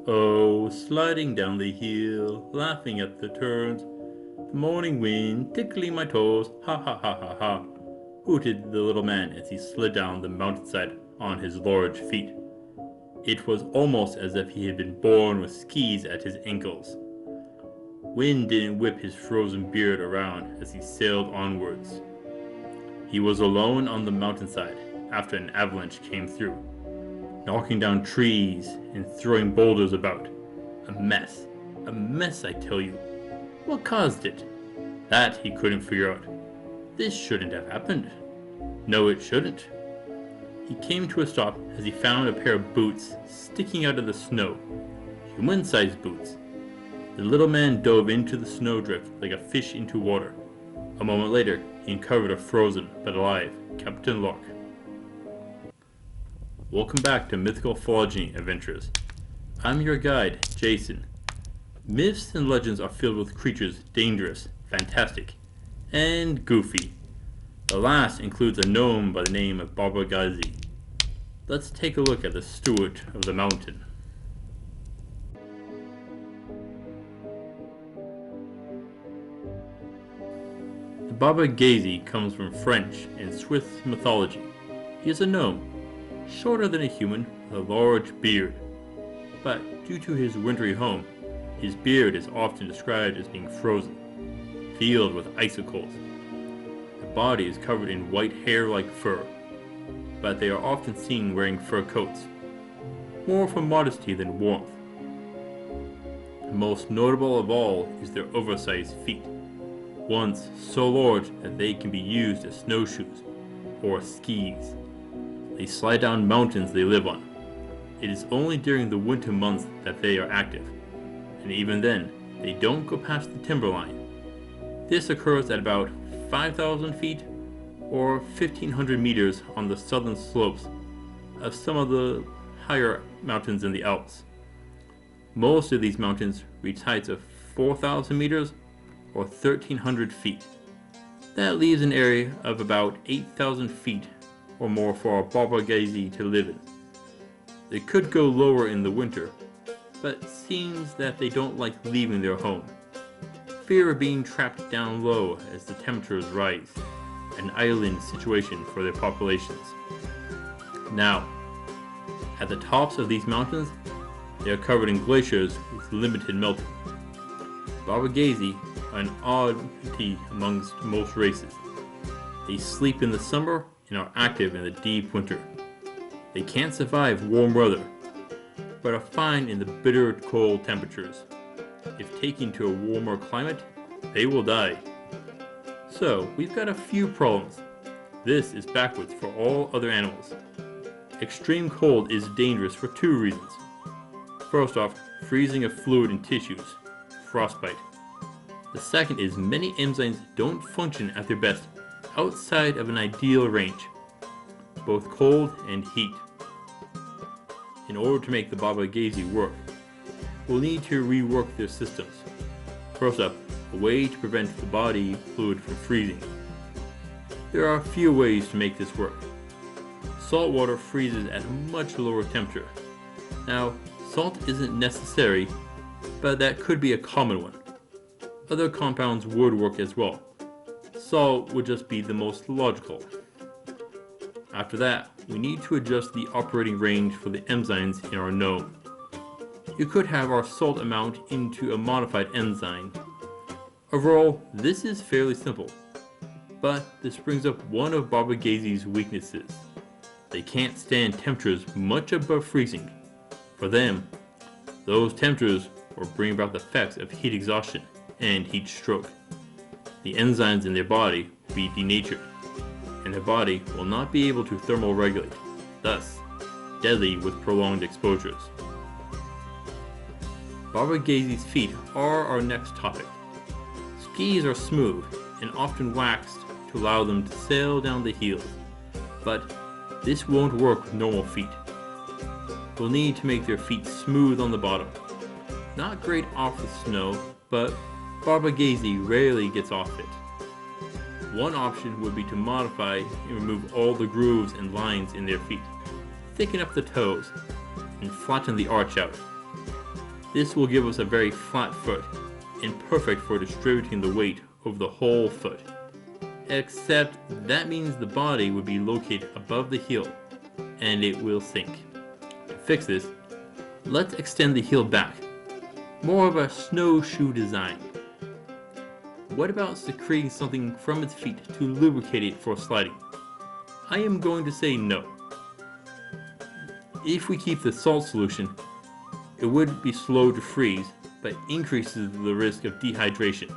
Oh, sliding down the hill, laughing at the turns, the morning wind tickling my toes, ha ha ha ha ha, hooted the little man as he slid down the mountainside on his large feet. It was almost as if he had been born with skis at his ankles. Wind didn't whip his frozen beard around as he sailed onwards. He was alone on the mountainside after an avalanche came through, knocking down trees and throwing boulders about. A mess I tell you. What caused it? That he couldn't figure out. This shouldn't have happened. No, it shouldn't. He came to a stop as he found a pair of boots sticking out of the snow. Human-sized boots. The little man dove into the snowdrift like a fish into water. A moment later, he uncovered a frozen but alive Captain Lark. Welcome back to Mythical Phylogeny Adventures. I'm your guide, Jason. Myths and legends are filled with creatures dangerous, fantastic, and goofy. The last includes a gnome by the name of Barbegazi. Let's take a look at the steward of the mountain. The Barbegazi comes from French and Swiss mythology. He is a gnome, shorter than a human with a large beard. But due to his wintry home, his beard is often described as being frozen, filled with icicles. The body is covered in white hair like fur, but they are often seen wearing fur coats, more for modesty than warmth. Most notable of all is their oversized feet, once so large that they can be used as snowshoes or skis. They slide down mountains they live on. It is only during the winter months that they are active, and even then, they don't go past the timberline. This occurs at about 5,000 feet or 1,500 meters on the southern slopes of some of the higher mountains in the Alps. Most of these mountains reach heights of 4,000 meters or 1,300 feet. That leaves an area of about 8,000 feet or more for our Barbegazi to live in. They could go lower in the winter, but it seems that they don't like leaving their home. Fear of being trapped down low as the temperatures rise, an island situation for their populations. Now, at the tops of these mountains, they are covered in glaciers with limited melting. Barbegazi are an oddity amongst most races. They sleep in the summer and are active in the deep winter. They can't survive warm weather, but are fine in the bitter cold temperatures. If taken to a warmer climate, they will die. So, we've got a few problems. This is backwards for all other animals. Extreme cold is dangerous for two reasons. First off, freezing of fluid and tissues, frostbite. The second is many enzymes don't function at their best outside of an ideal range, both cold and heat. In order to make the Barbegazi work, we'll need to rework their systems. First up, a way to prevent the body fluid from freezing. There are a few ways to make this work. Salt water freezes at a much lower temperature. Now, salt isn't necessary, but that could be a common one. Other compounds would work as well. Salt would just be the most logical. After that, we need to adjust the operating range for the enzymes in our gnome. You could have our salt amount into a modified enzyme. Overall, this is fairly simple, but this brings up one of Barbegazi's weaknesses. They can't stand temperatures much above freezing. For them, those temperatures will bring about the effects of heat exhaustion and heat stroke. The enzymes in their body will be denatured, and their body will not be able to thermoregulate, thus deadly with prolonged exposures. Barbegazi's feet are our next topic. Skis are smooth and often waxed to allow them to sail down the heels, but this won't work with normal feet. We'll need to make their feet smooth on the bottom. Not great off the snow, but Barbegazi rarely gets off it. One option would be to modify and remove all the grooves and lines in their feet, thicken up the toes, and flatten the arch out. This will give us a very flat foot and perfect for distributing the weight over the whole foot. Except that means the body would be located above the heel and it will sink. To fix this, let's extend the heel back, more of a snowshoe design. What about secreting something from its feet to lubricate it for sliding? I am going to say no. If we keep the salt solution, it would be slow to freeze, but increases the risk of dehydration.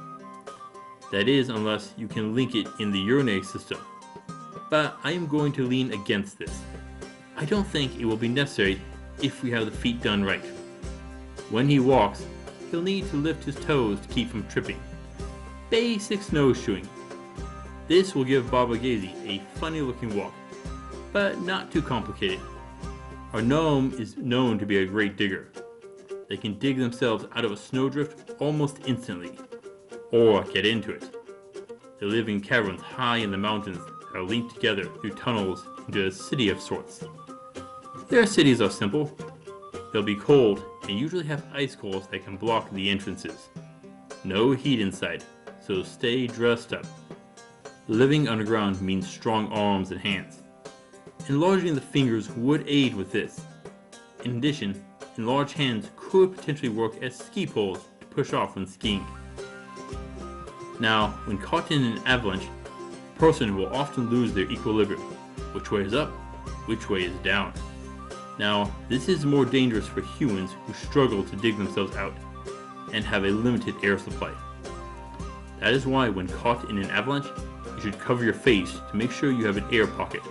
That is, unless you can link it in the urinary system. But I am going to lean against this. I don't think it will be necessary if we have the feet done right. When he walks, he'll need to lift his toes to keep from tripping. Basic snowshoeing. This will give Barbegazi a funny looking walk, but not too complicated. Our gnome is known to be a great digger. They can dig themselves out of a snowdrift almost instantly, or get into it. They live in caverns high in the mountains that are linked together through tunnels into a city of sorts. Their cities are simple. They'll be cold and usually have icicles that can block the entrances. No heat inside, so stay dressed up. Living underground means strong arms and hands. Enlarging the fingers would aid with this. In addition, enlarged hands could potentially work as ski poles to push off when skiing. Now, when caught in an avalanche, a person will often lose their equilibrium. Which way is up? Which way is down? Now, this is more dangerous for humans who struggle to dig themselves out and have a limited air supply. That is why when caught in an avalanche, you should cover your face to make sure you have an air pocket.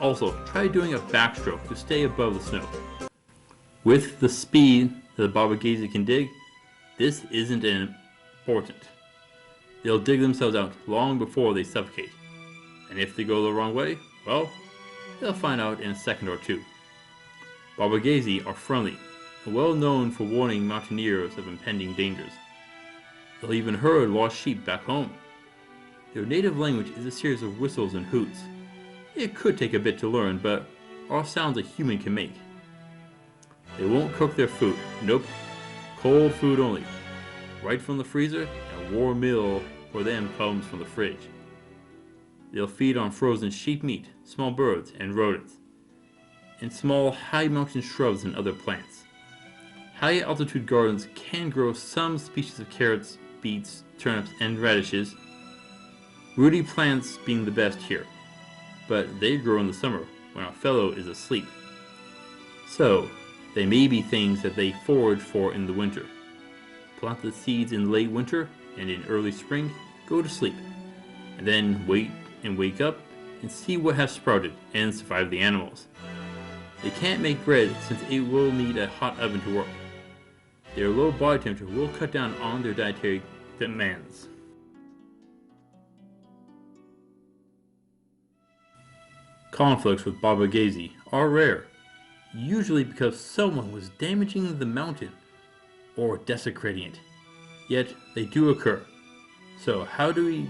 Also, try doing a backstroke to stay above the snow. With the speed that the Barbegazi can dig, this isn't important. They'll dig themselves out long before they suffocate. And if they go the wrong way, well, they'll find out in a second or two. Barbegazi are friendly and well known for warning mountaineers of impending dangers. They'll even herd lost sheep back home. Their native language is a series of whistles and hoots. It could take a bit to learn, but are sounds a human can make. They won't cook their food. Nope. Cold food only. Right from the freezer, and a warm meal for them comes from the fridge. They'll feed on frozen sheep meat, small birds, and rodents, and small high mountain shrubs and other plants. High altitude gardens can grow some species of carrots, beets, turnips, and radishes, rooty plants being the best here, but they grow in the summer when our fellow is asleep. So, they may be things that they forage for in the winter. Plant the seeds in late winter, and in early spring, go to sleep, and then wait and wake up and see what has sprouted and survive the animals. They can't make bread since it will need a hot oven to work. Their low body temperature will cut down on their dietary demands. Conflicts with Barbegazi are rare, usually because someone was damaging the mountain or desecrating it. Yet they do occur. So how do we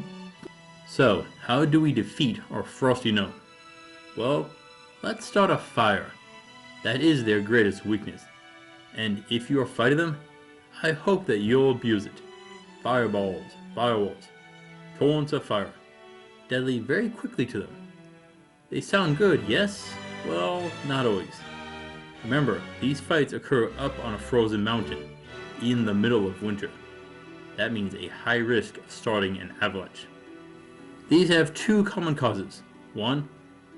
defeat our frosty gnome? Well, let's start a fire. That is their greatest weakness. And if you are fighting them, I hope that you'll abuse it. Fireballs, firewalls, torrents of fire, deadly very quickly to them. They sound good, yes? Well, not always. Remember, these fights occur up on a frozen mountain, in the middle of winter. That means a high risk of starting an avalanche. These have two common causes. One,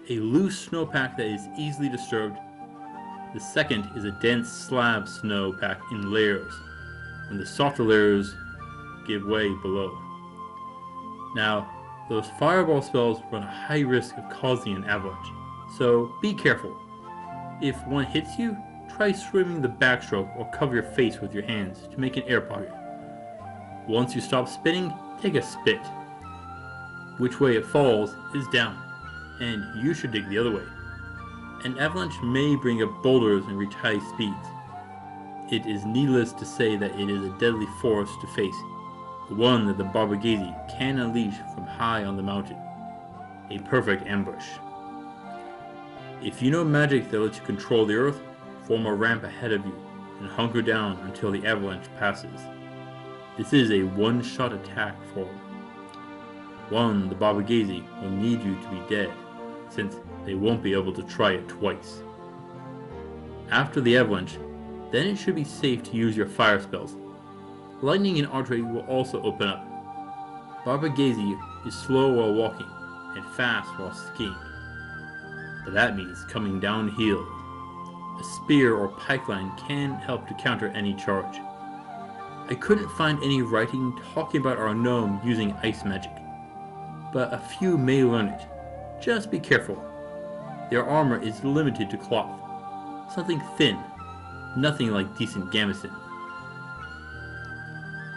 a loose snowpack that is easily disturbed. The second is a dense slab snowpack in layers, when the softer layers give way below. Now, those fireball spells run a high risk of causing an avalanche, so be careful. If one hits you, try swimming the backstroke or cover your face with your hands to make an air pocket. Once you stop spinning, take a spit. Which way it falls is down, and you should dig the other way. An avalanche may bring up boulders and reach high speeds. It is needless to say that it is a deadly force to face, the one that the Barbegazi can unleash from high on the mountain. A perfect ambush. If you know magic that lets you control the earth, form a ramp ahead of you, and hunker down until the avalanche passes. This is a one-shot attack for one. The Barbegazi will need you to be dead, since they won't be able to try it twice. After the avalanche, then it should be safe to use your fire spells. Lightning and archery will also open up. Barbegazi is slow while walking and fast while skiing, but that means coming downhill. A spear or pikeline can help to counter any charge. I couldn't find any writing talking about our gnome using ice magic, but a few may learn it. Just be careful. Their armor is limited to cloth, something thin, nothing like decent gambeson.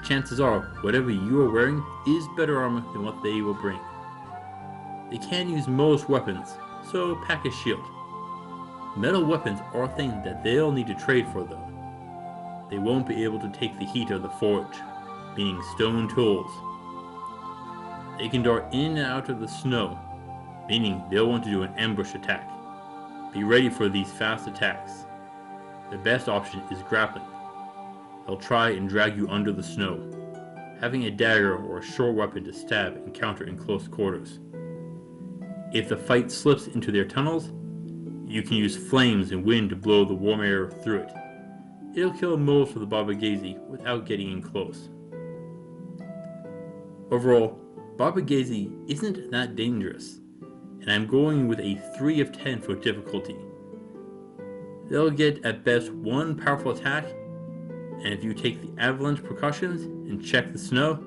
Chances are, whatever you are wearing is better armor than what they will bring. They can use most weapons, so pack a shield. Metal weapons are a thing that they'll need to trade for though. They won't be able to take the heat of the forge, meaning stone tools. They can dart in and out of the snow, meaning they'll want to do an ambush attack. Be ready for these fast attacks. The best option is grappling. They'll try and drag you under the snow, having a dagger or a short weapon to stab and counter in close quarters. If the fight slips into their tunnels, you can use flames and wind to blow the warm air through it. It'll kill most of the Barbegazi without getting in close. Overall, Barbegazi isn't that dangerous, and I'm going with a 3 of 10 for difficulty. They'll get at best one powerful attack, and if you take the avalanche precautions and check the snow,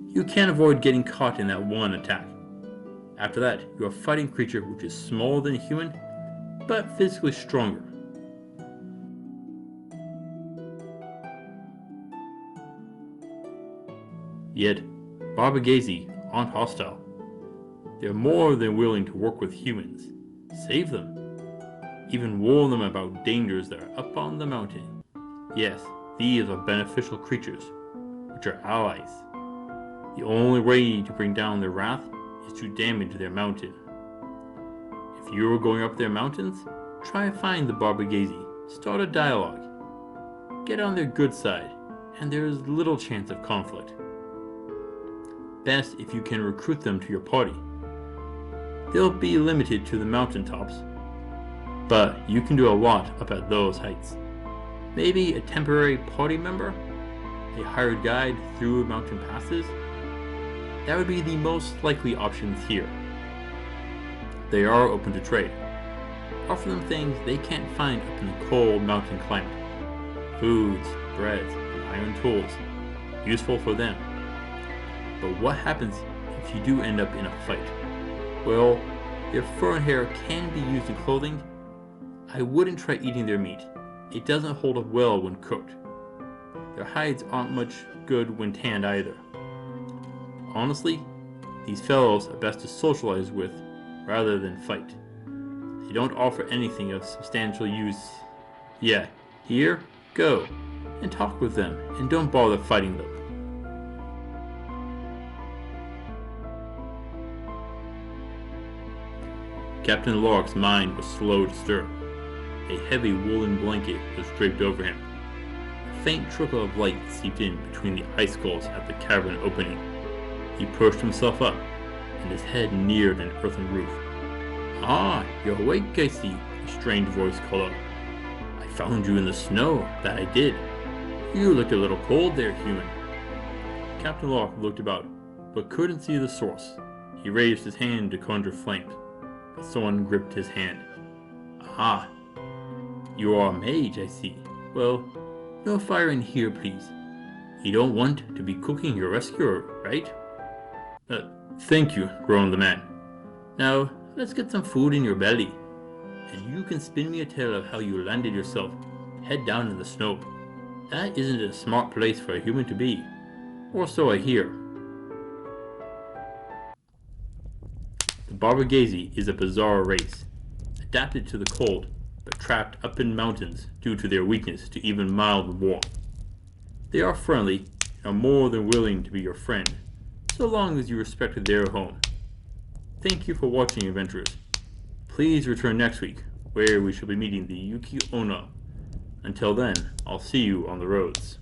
you can avoid getting caught in that one attack. After that, you're a fighting creature which is smaller than a human, but physically stronger. Yet, Barbegazi aren't hostile. They're more than willing to work with humans, save them, even warn them about dangers that are up on the mountain. Yes, these are beneficial creatures, which are allies. The only way to bring down their wrath is to damage their mountain. If you are going up their mountains, try and find the Barbegazi, start a dialogue. Get on their good side, and there is little chance of conflict. Best if you can recruit them to your party. They'll be limited to the mountaintops, but you can do a lot up at those heights. Maybe a temporary party member? A hired guide through mountain passes? That would be the most likely options here. They are open to trade. Offer them things they can't find up in the cold mountain climate. Foods, breads, and iron tools. Useful for them. But what happens if you do end up in a fight? Well, their fur and hair can be used in clothing. I wouldn't try eating their meat. It doesn't hold up well when cooked. Their hides aren't much good when tanned either. Honestly, these fellows are best to socialize with rather than fight. They don't offer anything of substantial use. Yeah, here, go, and talk with them, and don't bother fighting them. Captain Lark's mind was slow to stir. A heavy woolen blanket was draped over him. A faint trickle of light seeped in between the icicles at the cavern opening. He pushed himself up, and his head neared an earthen roof. "Ah, you're awake, I see," a strange voice called out. "I found you in the snow, that I did. You looked a little cold there, human." Captain Lark looked about, but couldn't see the source. He raised his hand to conjure flames, but someone gripped his hand. "Ah, you are a mage, I see. Well, no fire in here, please. You don't want to be cooking your rescuer, right?" Thank you," groaned the man. "Now, let's get some food in your belly, and you can spin me a tale of how you landed yourself head down in the snow. That isn't a smart place for a human to be, or so I hear." The Barbegazi is a bizarre race, adapted to the cold, but trapped up in mountains due to their weakness to even mild warmth. They are friendly and are more than willing to be your friend, so long as you respect their home. Thank you for watching, adventurers. Please return next week, where we shall be meeting the Yuki Onna, Until then, I'll see you on the roads.